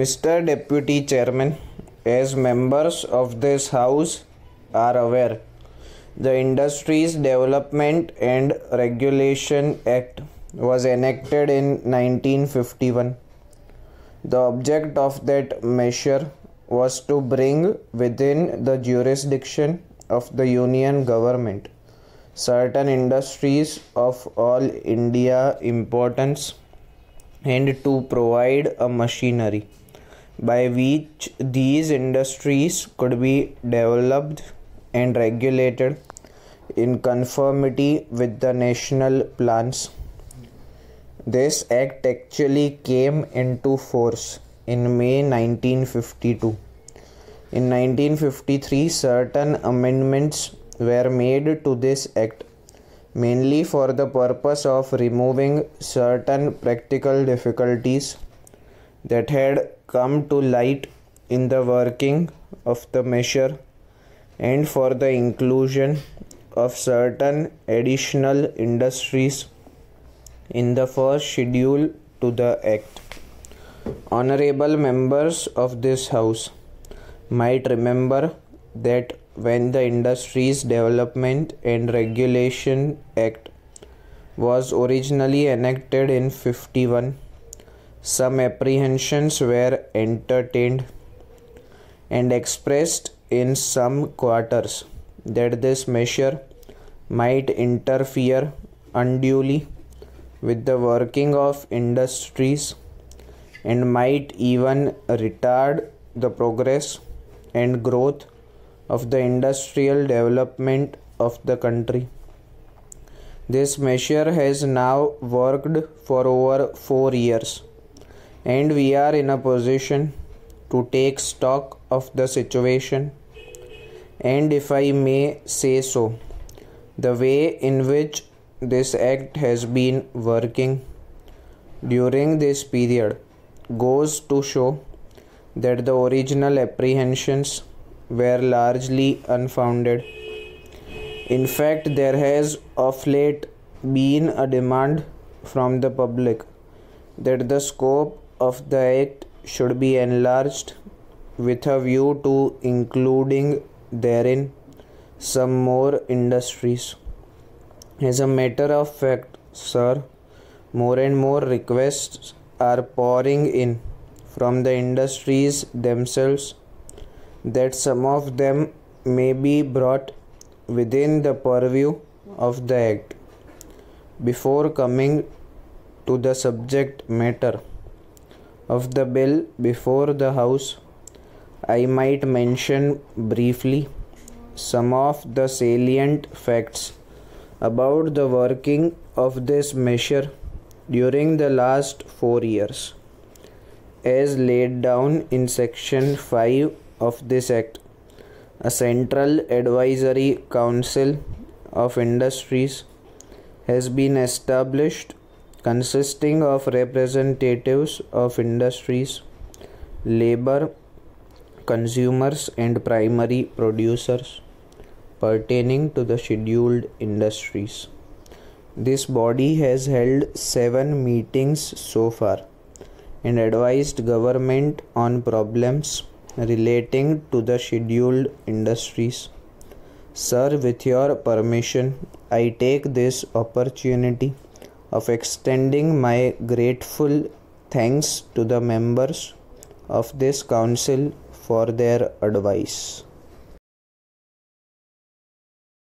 Mr. Deputy Chairman, as members of this House are aware, the Industries Development and Regulation Act was enacted in 1951. The object of that measure was to bring within the jurisdiction of the Union government certain industries of all India importance and to provide a machinery by which these industries could be developed and regulated in conformity with the national plans. This act actually came into force in May 1952. In 1953, certain amendments were made to this act, mainly for the purpose of removing certain practical difficulties that had come to light in the working of the measure and for the inclusion of certain additional industries in the first schedule to the Act. Honorable members of this House might remember that when the Industries Development and Regulation Act was originally enacted in 51, some apprehensions were entertained and expressed in some quarters that this measure might interfere unduly with the working of industries and might even retard the progress and growth of the industrial development of the country. This measure has now worked for over 4 years, and we are in a position to take stock of the situation, and if I may say so, the way in which this act has been working during this period goes to show that the original apprehensions were largely unfounded. In fact, there has of late been a demand from the public that the scope of the act should be enlarged with a view to including therein some more industries. As a matter of fact, sir, more and more requests are pouring in from the industries themselves that some of them may be brought within the purview of the Act. Before coming to the subject matter of the bill before the House, I might mention briefly some of the salient facts about the working of this measure during the last 4 years, as laid down in Section 5 of this Act. A Central Advisory Council of Industries has been established consisting of representatives of industries, labor, consumers and primary producers pertaining to the scheduled industries. This body has held 7 meetings so far and advised government on problems relating to the scheduled industries. Sir, with your permission, I take this opportunity of extending my grateful thanks to the members of this council for their advice.